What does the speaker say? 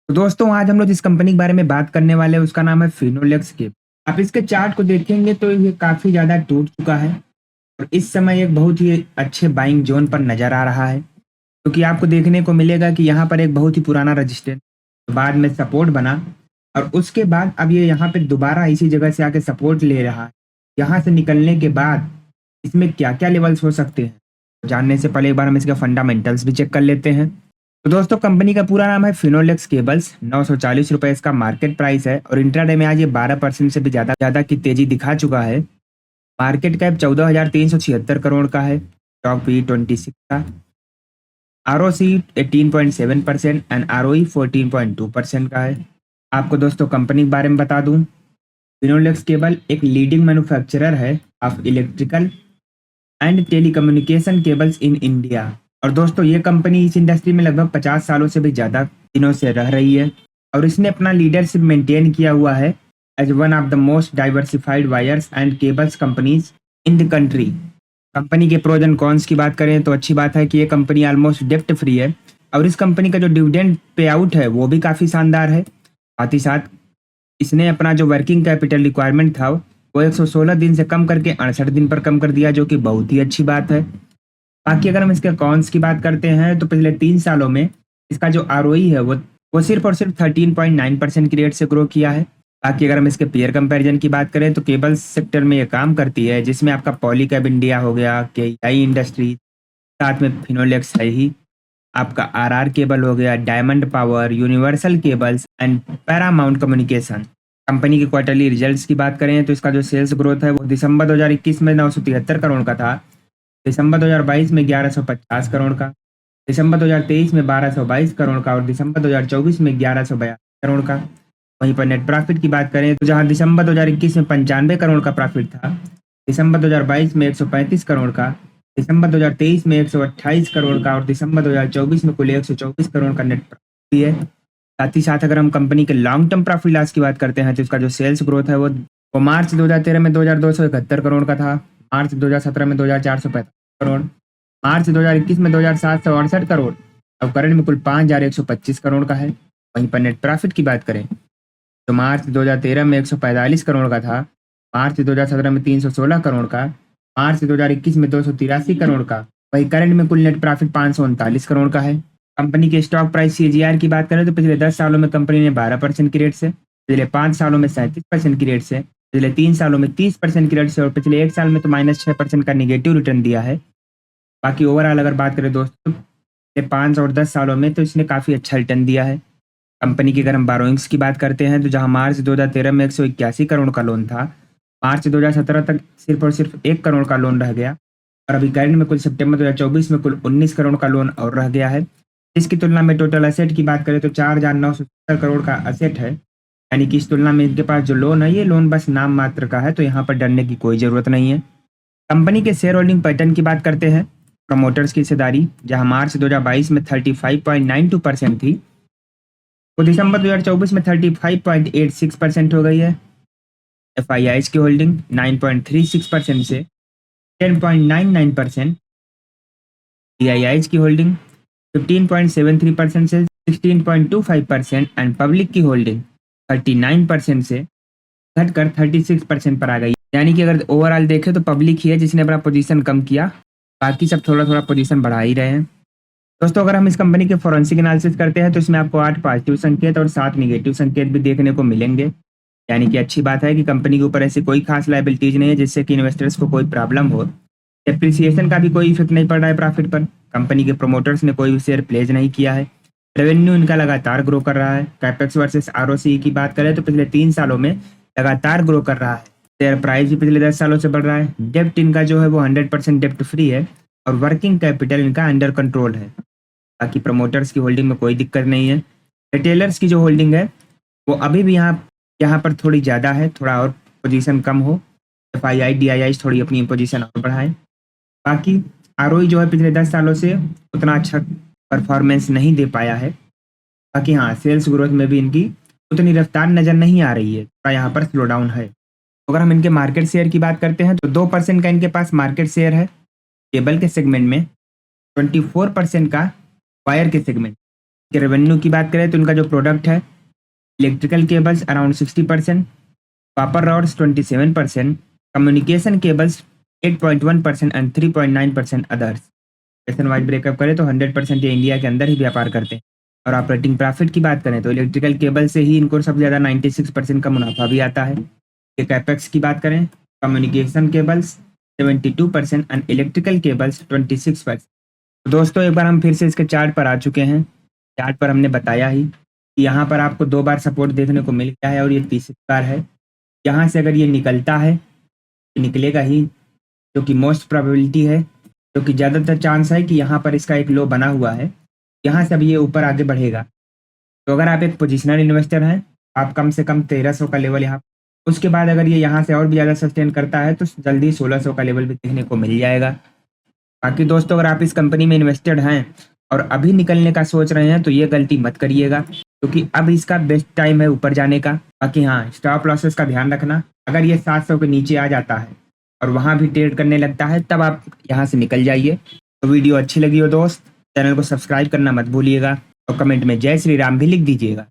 तो दोस्तों आज हम लोग जिस कंपनी के बारे में बात करने वाले हैं उसका नाम है फिनोलेक्स के। आप इसके चार्ट को देखेंगे तो ये काफी ज्यादा टूट चुका है और इस समय एक बहुत ही अच्छे बाइंग जोन पर नजर आ रहा है, क्योंकि आपको देखने को मिलेगा कि यहाँ पर एक बहुत ही पुराना रजिस्टेंस बाद में सपोर्ट बना और उसके बाद अब ये यहाँ पे दोबारा इसी जगह से आके सपोर्ट ले रहा है। यहाँ से निकलने के बाद इसमें क्या क्या लेवल्स हो सकते हैं जानने से पहले एक बार हम इसके फंडामेंटल्स भी चेक कर लेते हैं। तो दोस्तों कंपनी का पूरा नाम है फिनोलेक्स केबल्स। 940 रुपए इसका मार्केट प्राइस है और इंट्राडे में आज ये 12% से भी ज्यादा की तेजी दिखा चुका है। मार्केट कैप 14,376 करोड़ का है। स्टॉक पी 26 का। आरओसी 18.7% एंड आरओई 14.2% का है। आपको दोस्तों कंपनी के बारे में बता दूं, फिनोलेक्स केबल एक लीडिंग मैन्युफैक्चरर है of electrical and telecommunication cables in India. और दोस्तों ये कंपनी इस इंडस्ट्री में लगभग 50 सालों से भी ज़्यादा दिनों से रह रही है और इसने अपना लीडरशिप मेंटेन किया हुआ है as one of the most diversified wires and cables companies in the country. Company के प्रोज एंड कॉन्स की बात करें तो अच्छी बात है कि ये कंपनी ऑलमोस्ट डेप्ट फ्री है और इस कंपनी का जो डिविडेंड पे आउट है वो भी काफ़ी शानदार है। साथ ही साथ इसने अपना जो वर्किंग कैपिटल रिक्वायरमेंट था वो 116 दिन से कम करके 68 दिन पर कम कर दिया, जो कि बहुत ही अच्छी बात है। बाकी अगर हम इसके कॉन्स की बात करते हैं तो पिछले 3 सालों में इसका जो आरओई है वो सिर्फ और सिर्फ 13.9% की रेट से ग्रो किया है। बाकी अगर हम इसके पीयर कंपैरिजन की बात करें तो केबल सेक्टर में ये काम करती है, जिसमें आपका पॉलीकैब इंडिया हो गया, केईआई इंडस्ट्रीज, साथ में फिनोलेक्स है ही, आपका आरआर केबल हो गया, diamond power, universal cables and Paramount communication. Company के क्वार्टरली रिजल्ट्स की बात करें तो इसका जो सेल्स ग्रोथ है वो दिसंबर 2021 में 973 करोड़ का था, दिसंबर 2022 में 1150 करोड़ का, दिसंबर 2023 में 1222 करोड़ का और दिसंबर 2024 में 1142 करोड़ का। वहीं पर नेट प्रॉफिट की बात करें तो जहां दिसंबर 2021 में 95 करोड़ का प्रॉफिट था, दिसंबर 2022 में 135 करोड़ का, दिसंबर 2023 में 128 करोड़ का और दिसंबर 2024 में कुल 124 करोड़ का नेट प्रॉफिट भी है। साथ ही साथ अगर हम कंपनी के लॉन्ग टर्म प्रॉफिट लॉस की बात करते हैं तो इसका जो सेल्स ग्रोथ है वो मार्च 2013 में 2271 करोड़ का था, मार्च 2017 में 2445 करोड़, मार्च 2021 में 2768 करोड़ और करंट में कुल 5125 करोड़ का है। वहीं पर नेट प्रॉफिट की बात करें तो मार्च 2013 में 145 करोड़ का था, मार्च 2017 में 316 करोड़ का, मार्च 2021 में 283 करोड़ का। वहीं करंट में कुल नेट प्रॉफिट 539 करोड़ का है। कंपनी के स्टॉक प्राइस सीजीआर की बात करें तो पिछले 10 सालों में कंपनी ने 12% की रेट से, पिछले 5 सालों में 37% की रेट से, पिछले 3 सालों में 30% की रेट से और पिछले 1 साल में तो -6% का निगेटिव रिटर्न दिया है। बाकी ओवरऑल अगर बात करें दोस्तों पिछले 5 और 10 सालों में तो इसने काफ़ी अच्छा रिटर्न दिया है। कंपनी की अगर हम बारोइंग्स की बात करते हैं तो जहां मार्च 2013 में 181 करोड़ का लोन था, मार्च 2017 तक सिर्फ और सिर्फ 1 करोड़ का लोन रह गया और अभी करंट में कुल सितंबर 2024 में कुल 19 करोड़ का लोन और रह गया है। इसकी तुलना में टोटल एसेट की बात करें तो 4,970 करोड़ का एसेट है, यानी कि इस तुलना में इनके पास जो लोन है ये लोन बस नाम मात्र का है, तो यहाँ पर डरने की कोई ज़रूरत नहीं है। कंपनी के शेयर होल्डिंग पैटर्न की बात करते हैं। प्रमोटर्स की हिस्सेदारी जहां मार्च 2022 में 35.92% थी वो दिसंबर 2024 में 35.86% हो गई है। एफआईआईज की होल्डिंग 9.36% से 10.99%, डीआईआईज की होल्डिंग 15.73% से 16.25% एंड पब्लिक की होल्डिंग 39% से घटकर 36% पर आ गई। यानी कि अगर ओवरऑल देखें तो पब्लिक ही है जिसने अपना पोजीशन कम किया, बाकी सब थोड़ा थोड़ा पोजीशन बढ़ा ही रहे हैं। दोस्तों अगर हम इस कंपनी के फॉरेंसिक एनालिसिस करते हैं तो इसमें आपको 8 पॉजिटिव संकेत और 7 निगेटिव संकेत भी देखने को मिलेंगे, यानी कि अच्छी बात है कि कंपनी के ऊपर ऐसी कोई खास लायबिलिटीज नहीं है जिससे कि इन्वेस्टर्स को कोई प्रॉब्लम हो। डेप्रिसिएशन का भी कोई इफेक्ट नहीं पड़ रहा है प्रॉफिट पर, कंपनी के प्रोमोटर्स ने कोई भी शेयर प्लेज नहीं किया है, रेवेन्यू इनका लगातार ग्रो कर रहा है। कैपेक्स वर्सेस आरओसी की बात करें तो पिछले 3 सालों में लगातार ग्रो कर रहा है। शेयर प्राइस भी पिछले 10 सालों से बढ़ रहा है। डेप्ट इनका जो है वो 100% डेप्ट फ्री है और वर्किंग कैपिटल इनका अंडर कंट्रोल है। बाकी प्रमोटर्स की होल्डिंग में कोई दिक्कत नहीं है। रिटेलर्स की जो होल्डिंग है वो अभी भी यहाँ पर थोड़ी ज़्यादा है, थोड़ा और पोजीशन कम हो। एफआईआई डीआईआई थोड़ी अपनी पोजीशन और बढ़ाएं। बाकी आरओई जो है पिछले 10 सालों से उतना अच्छा परफॉर्मेंस नहीं दे पाया है। बाकी हाँ सेल्स ग्रोथ में भी इनकी उतनी रफ्तार नज़र नहीं आ रही है, थोड़ा यहाँ पर स्लो डाउन है। अगर हम इनके मार्केट शेयर की बात करते हैं तो 2% का इनके पास मार्केट शेयर है केबल के सेगमेंट में, 24% का वायर के सेगमेंट, कि रेवेन्यू की बात करें तो उनका जो प्रोडक्ट है, electrical cables around 60%, copper rods 27%, communication cables 8.1% and 3.9% others. Nation wide breakup करें तो 100% ये इंडिया के अंदर ही व्यापार करते हैं। और ऑपरेटिंग प्रॉफिट की बात करें तो इलेक्ट्रिकल केबल से ही इनको सबसे ज़्यादा 96% का मुनाफा भी आता है। ये कैपेक्स की बात करें, communication cables 72% and electrical cables 26%। तो दोस्तों एक बार हम फिर से इसके चार्ट पर आ चुके हैं। चार्ट पर हमने बताया ही कि यहाँ पर आपको 2 बार सपोर्ट देखने को मिल गया है और ये तीसरी बार है। यहाँ से अगर ये निकलता है, तो निकलेगा ही, जो कि मोस्ट प्रोबेबिलिटी है, जो कि ज़्यादातर चांस है कि यहाँ पर इसका एक लो बना हुआ है। यहाँ से अब ये ऊपर आगे बढ़ेगा। तो अगर आप एक पोजिशनल इन्वेस्टर हैं, आप कम से कम 1300 का लेवल यहाँ, उसके बाद अगर ये यहाँ से और भी ज़्यादा सस्टेन करता है तो जल्दी 1600 का लेवल भी देखने को मिल जाएगा। बाकी दोस्तों अगर आप इस कंपनी में इन्वेस्टेड हैं और अभी निकलने का सोच रहे हैं तो ये गलती मत करिएगा, क्योंकि अब इसका बेस्ट टाइम है ऊपर जाने का। बाकी हाँ, स्टॉप लॉसेस का ध्यान रखना। अगर ये 700 के नीचे आ जाता है और वहाँ भी ट्रेड करने लगता है तब आप यहाँ से निकल जाइए। तो वीडियो अच्छी लगी हो दोस्त, चैनल को सब्सक्राइब करना मत भूलिएगा और कमेंट में जय श्री राम भी लिख दीजिएगा।